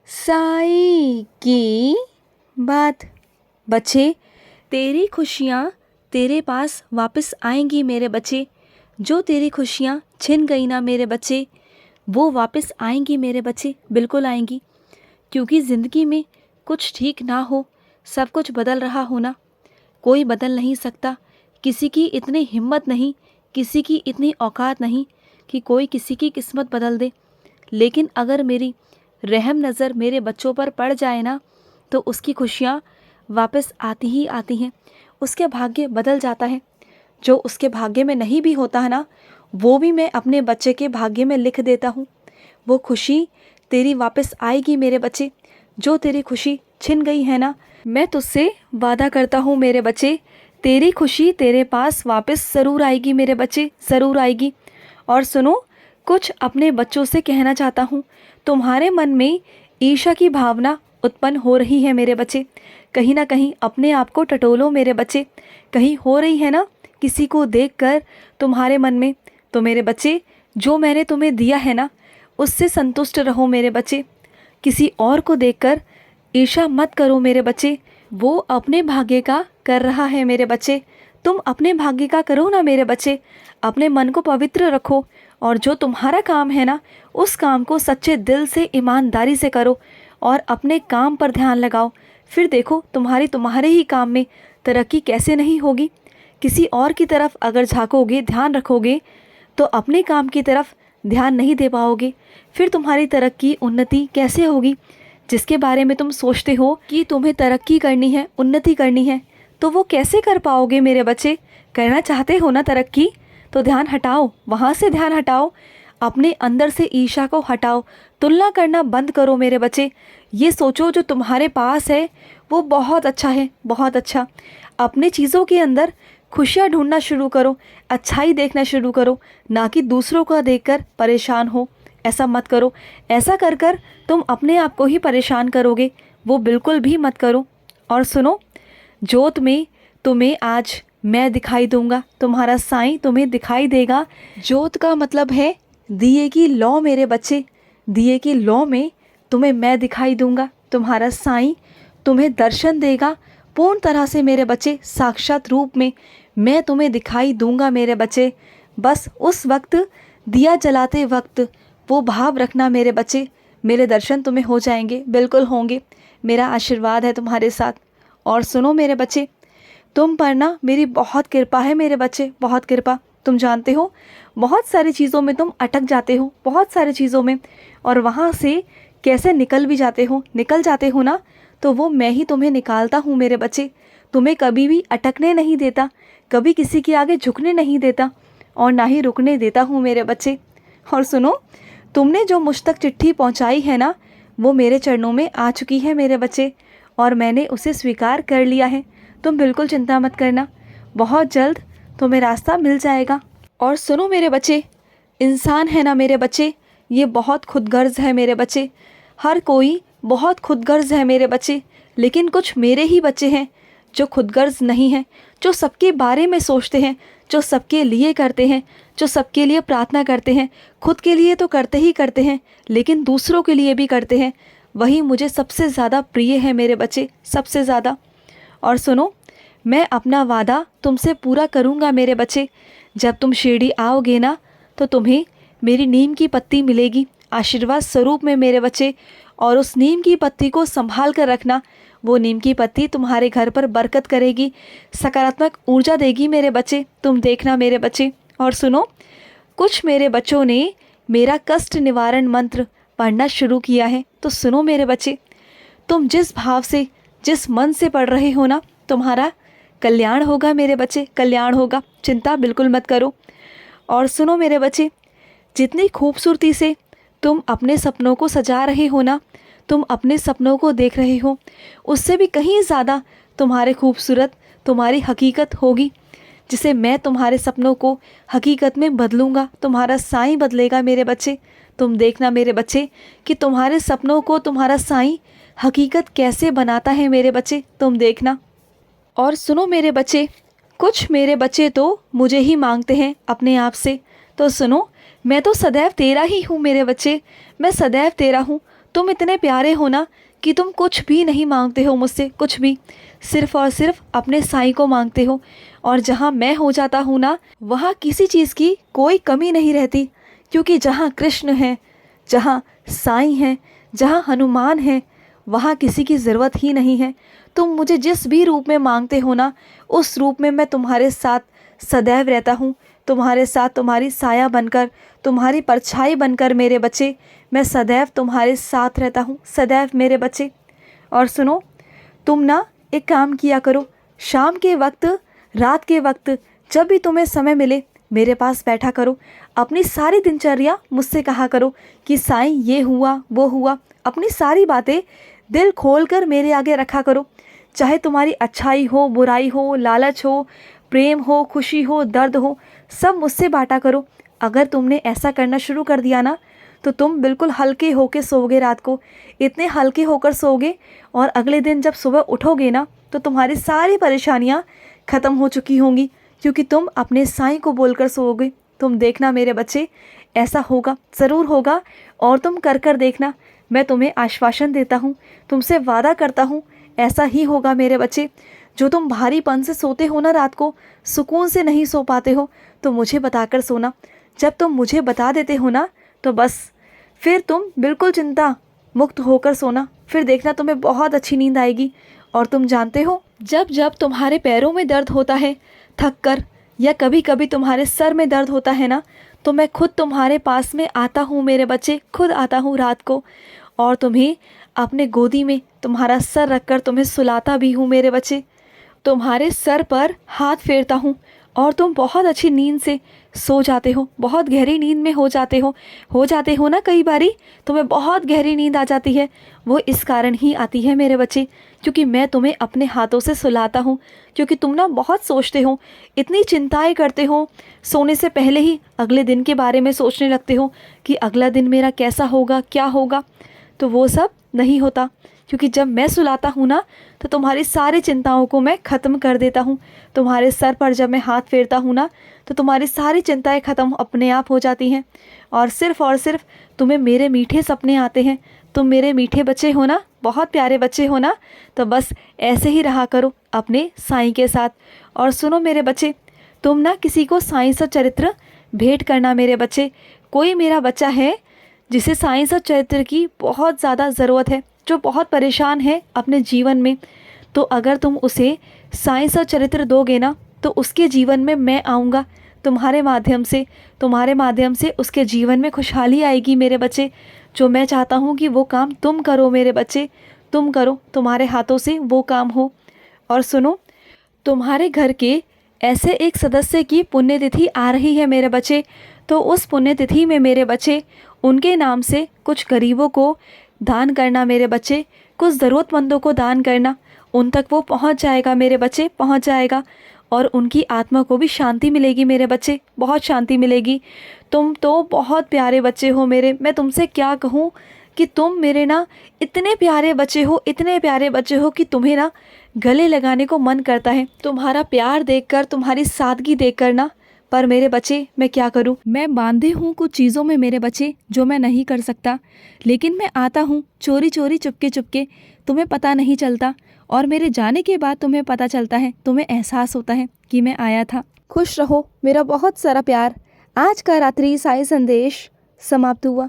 साई की बात। बच्चे, तेरी खुशियाँ तेरे पास वापस आएंगी मेरे बच्चे। जो तेरी खुशियाँ छिन गई ना मेरे बच्चे, वो वापस आएंगी मेरे बच्चे, बिल्कुल आएंगी। क्योंकि ज़िंदगी में कुछ ठीक ना हो, सब कुछ बदल रहा हो ना, कोई बदल नहीं सकता। किसी की इतनी हिम्मत नहीं, किसी की इतनी औकात नहीं कि कोई किसी की किस्मत बदल दे। लेकिन अगर मेरी रहम नज़र मेरे बच्चों पर पड़ जाए ना, तो उसकी खुशियाँ वापस आती ही आती हैं, उसके भाग्य बदल जाता है। जो उसके भाग्य में नहीं भी होता है ना, वो भी मैं अपने बच्चे के भाग्य में लिख देता हूँ। वो खुशी तेरी वापस आएगी मेरे बच्चे। जो तेरी खुशी छिन गई है ना, मैं तुझसे वादा करता हूँ मेरे बच्चे, तेरी खुशी तेरे पास वापस ज़रूर आएगी मेरे बच्चे, ज़रूर आएगी। और सुनो, कुछ अपने बच्चों से कहना चाहता हूँ। तुम्हारे मन में ईर्ष्या की भावना उत्पन्न हो रही है मेरे बच्चे। कहीं ना कहीं अपने आप को टटोलो मेरे बच्चे। कहीं हो रही है ना किसी को देखकर तुम्हारे मन में, तो मेरे बच्चे, जो मैंने तुम्हें दिया है ना, उससे संतुष्ट रहो मेरे बच्चे। किसी और को देखकर ईर्ष्या मत करो मेरे बच्चे। वो अपने भाग्य का कर रहा है मेरे बच्चे, तुम अपने भाग्य का करो ना मेरे बच्चे। अपने मन को पवित्र रखो, और जो तुम्हारा काम है ना, उस काम को सच्चे दिल से ईमानदारी से करो और अपने काम पर ध्यान लगाओ। फिर देखो तुम्हारे ही काम में तरक्की कैसे नहीं होगी। किसी और की तरफ अगर झांकोगे, ध्यान रखोगे, तो अपने काम की तरफ ध्यान नहीं दे पाओगे। फिर तुम्हारी तरक्की, उन्नति कैसे होगी। जिसके बारे में तुम सोचते हो कि तुम्हें तरक्की करनी है, उन्नति करनी है, तो वो कैसे कर पाओगे मेरे बच्चे। करना चाहते हो ना तरक्की, तो ध्यान हटाओ, वहाँ से ध्यान हटाओ। अपने अंदर से ईर्ष्या को हटाओ, तुलना करना बंद करो मेरे बच्चे। ये सोचो जो तुम्हारे पास है वो बहुत अच्छा है, बहुत अच्छा। अपने चीज़ों के अंदर खुशियाँ ढूंढना शुरू करो, अच्छाई देखना शुरू करो, ना कि दूसरों का देखकर परेशान हो। ऐसा मत करो। ऐसा कर कर तुम अपने आप को ही परेशान करोगे, वो बिल्कुल भी मत करो। और सुनो, जोत में तुम्हें आज मैं दिखाई दूंगा, तुम्हारा साईं तुम्हें दिखाई देगा। जोत का मतलब है दिए की लौ मेरे बच्चे। दिए की लौ में तुम्हें मैं दिखाई दूंगा, तुम्हारा साईं तुम्हें दर्शन देगा पूर्ण तरह से मेरे बच्चे। साक्षात रूप में मैं तुम्हें दिखाई दूंगा मेरे बच्चे। बस उस वक्त, दिया जलाते वक्त, वो भाव रखना मेरे बच्चे। मेरे दर्शन तुम्हें हो जाएंगे, बिल्कुल होंगे। मेरा आशीर्वाद है तुम्हारे साथ। और सुनो मेरे बच्चे, तुम पर ना मेरी बहुत कृपा है मेरे बच्चे, बहुत कृपा। तुम जानते हो, बहुत सारी चीज़ों में तुम अटक जाते हो, बहुत सारी चीज़ों में, और वहाँ से कैसे निकल भी जाते हो। निकल जाते हो ना, तो वो मैं ही तुम्हें निकालता हूँ मेरे बच्चे। तुम्हें कभी भी अटकने नहीं देता, कभी किसी के आगे झुकने नहीं देता, और ना ही रुकने देता हूँ मेरे बच्चे। और सुनो, तुमने जो मुझ तक चिट्ठी पहुँचाई है ना, वो मेरे चरणों में आ चुकी है मेरे बच्चे, और मैंने उसे स्वीकार कर लिया है। तुम बिल्कुल चिंता मत करना, बहुत जल्द तुम्हें रास्ता मिल जाएगा। और सुनो मेरे बच्चे, इंसान है ना मेरे बच्चे, ये बहुत खुदगर्ज है मेरे बच्चे। हर कोई बहुत खुदगर्ज है मेरे बच्चे, लेकिन कुछ मेरे ही बच्चे हैं जो खुदगर्ज नहीं हैं, जो सबके बारे में सोचते हैं, जो सबके लिए करते हैं, जो सबके लिए प्रार्थना करते हैं। खुद के लिए तो करते ही करते हैं, लेकिन दूसरों के लिए भी करते हैं। वही मुझे सबसे ज़्यादा प्रिय है मेरे बच्चे, सबसे ज़्यादा। और सुनो, मैं अपना वादा तुमसे पूरा करूँगा मेरे बच्चे। जब तुम शिरडी आओगे ना, तो तुम्हें मेरी नीम की पत्ती मिलेगी आशीर्वाद स्वरूप में मेरे बच्चे। और उस नीम की पत्ती को संभाल कर रखना। वो नीम की पत्ती तुम्हारे घर पर बरकत करेगी, सकारात्मक ऊर्जा देगी मेरे बच्चे, तुम देखना मेरे बच्चे। और सुनो, कुछ मेरे बच्चों ने मेरा कष्ट निवारण मंत्र पढ़ना शुरू किया है, तो सुनो मेरे बच्चे, तुम जिस भाव से, जिस मन से पढ़ रहे हो ना, तुम्हारा कल्याण होगा मेरे बच्चे, कल्याण होगा। चिंता बिल्कुल मत करो। और सुनो मेरे बच्चे, जितनी खूबसूरती से तुम अपने सपनों को सजा रहे हो ना, तुम अपने सपनों को देख रहे हो, उससे भी कहीं ज़्यादा तुम्हारे खूबसूरत तुम्हारी हकीकत होगी, जिसे मैं तुम्हारे सपनों को हकीकत में बदलूँगा। तुम्हारा साईं बदलेगा मेरे बच्चे। तुम देखना मेरे बच्चे कि तुम्हारे सपनों को तुम्हारा साईं हकीकत कैसे बनाता है मेरे बच्चे, तुम देखना। और सुनो मेरे बच्चे, कुछ मेरे बच्चे तो मुझे ही मांगते हैं अपने आप से, तो सुनो, मैं तो सदैव तेरा ही हूँ मेरे बच्चे, मैं सदैव तेरा हूँ। तुम इतने प्यारे हो ना कि तुम कुछ भी नहीं मांगते हो मुझसे, कुछ भी, सिर्फ़ और सिर्फ अपने साईं को मांगते हो। और जहाँ मैं हो जाता हूँ ना, वहाँ किसी चीज़ की कोई कमी नहीं रहती, क्योंकि जहाँ कृष्ण है, जहाँ साईं हैं, जहाँ हनुमान है, वहाँ किसी की ज़रूरत ही नहीं है। तुम मुझे जिस भी रूप में मांगते हो ना, उस रूप में मैं तुम्हारे साथ सदैव रहता हूँ, तुम्हारे साथ, तुम्हारी साया बनकर, तुम्हारी परछाई बनकर मेरे बच्चे, मैं सदैव तुम्हारे साथ रहता हूँ, सदैव मेरे बच्चे। और सुनो, तुम ना एक काम किया करो, शाम के वक्त, रात के वक्त, जब भी तुम्हें समय मिले मेरे पास बैठा करो, अपनी सारी दिनचर्या मुझसे कहा करो कि साईं ये हुआ वो हुआ, अपनी सारी बातें दिल खोल कर मेरे आगे रखा करो। चाहे तुम्हारी अच्छाई हो, बुराई हो, लालच हो, प्रेम हो, खुशी हो, दर्द हो, सब मुझसे बांटा करो। अगर तुमने ऐसा करना शुरू कर दिया ना, तो तुम बिल्कुल हल्के होकर सोओगे, रात को इतने हल्के होकर सोओगे, और अगले दिन जब सुबह उठोगे ना, तो तुम्हारी सारी परेशानियाँ ख़त्म हो चुकी होंगी, क्योंकि तुम अपने साईं को बोलकर सोओगे। तुम देखना मेरे बच्चे, ऐसा होगा, ज़रूर होगा, और तुम कर कर देखना। मैं तुम्हें आश्वासन देता हूँ, तुमसे वादा करता हूँ, ऐसा ही होगा मेरे बच्चे। जो तुम भारीपन से सोते हो ना, रात को सुकून से नहीं सो पाते हो, तो मुझे बताकर सोना। जब तुम मुझे बता देते हो ना, तो बस फिर तुम बिल्कुल चिंता मुक्त होकर सोना, फिर देखना तुम्हें बहुत अच्छी नींद आएगी। और तुम जानते हो, जब जब तुम्हारे पैरों में दर्द होता है थक कर, या कभी कभी तुम्हारे सर में दर्द होता है ना, तो मैं खुद तुम्हारे पास में आता हूँ मेरे बच्चे, खुद आता हूँ रात को, और तुम्हें अपने गोदी में तुम्हारा सर रखकर तुम्हें सुलाता भी हूँ मेरे बच्चे। तुम्हारे सर पर हाथ फेरता हूँ, और तुम बहुत अच्छी नींद से सो जाते हो, बहुत गहरी नींद में हो जाते हो ना। कई बारी तुम्हें बहुत गहरी नींद आ जाती है, वो इस कारण ही आती है मेरे बच्चे, क्योंकि मैं तुम्हें अपने हाथों से सुलाता हूँ। क्योंकि तुम ना बहुत सोचते हो, इतनी चिंताएं करते हो, सोने से पहले ही अगले दिन के बारे में सोचने लगते हो कि अगला दिन मेरा कैसा होगा, क्या होगा। तो वो सब नहीं होता, क्योंकि जब मैं सुलाता हूँ ना, तो तुम्हारी सारी चिंताओं को मैं ख़त्म कर देता हूँ। तुम्हारे सर पर जब मैं हाथ फेरता हूँ ना, तो तुम्हारी सारी चिंताएं ख़त्म अपने आप हो जाती हैं, और सिर्फ़ तुम्हें मेरे मीठे सपने आते हैं। तुम मेरे मीठे बच्चे हो ना, बहुत प्यारे बच्चे हो ना, तो बस ऐसे ही रहा करो अपने साईं के साथ। और सुनो मेरे बच्चे, तुम ना किसी को साईं सा चरित्र भेंट करना मेरे बच्चे। कोई मेरा बच्चा है जिसे साईं सा चरित्र की बहुत ज़्यादा ज़रूरत है, जो बहुत परेशान है अपने जीवन में, तो अगर तुम उसे साईं सा चरित्र दोगे ना, तो उसके जीवन में मैं आऊँगा तुम्हारे माध्यम से उसके जीवन में खुशहाली आएगी मेरे बच्चे। जो मैं चाहता हूँ कि वो काम तुम करो मेरे बच्चे, तुम करो, तुम्हारे हाथों से वो काम हो। और सुनो, तुम्हारे घर के ऐसे एक सदस्य की पुण्यतिथि आ रही है मेरे बच्चे, तो उस पुण्यतिथि में मेरे बच्चे उनके नाम से कुछ गरीबों को दान करना मेरे बच्चे, कुछ ज़रूरतमंदों को दान करना। उन तक वो पहुंच जाएगा मेरे बच्चे, पहुंच जाएगा, और उनकी आत्मा को भी शांति मिलेगी मेरे बच्चे, बहुत शांति मिलेगी। तुम तो बहुत प्यारे बच्चे हो मेरे, मैं तुमसे क्या कहूँ कि तुम मेरे ना इतने प्यारे बच्चे हो, इतने प्यारे बच्चे हो कि तुम्हें ना गले लगाने को मन करता है, तुम्हारा प्यार देखकर, तुम्हारी सादगी देखकर ना। पर मेरे बच्चे, मैं क्या करूं, मैं बांधे हूं कुछ चीज़ों में मेरे बच्चे, जो मैं नहीं कर सकता। लेकिन मैं आता हूं चोरी चोरी, चुपके चुपके, तुम्हें पता नहीं चलता, और मेरे जाने के बाद तुम्हें पता चलता है, तुम्हें एहसास होता है कि मैं आया था। खुश रहो, मेरा बहुत सारा प्यार। आज का रात्रि साई संदेश समाप्त हुआ।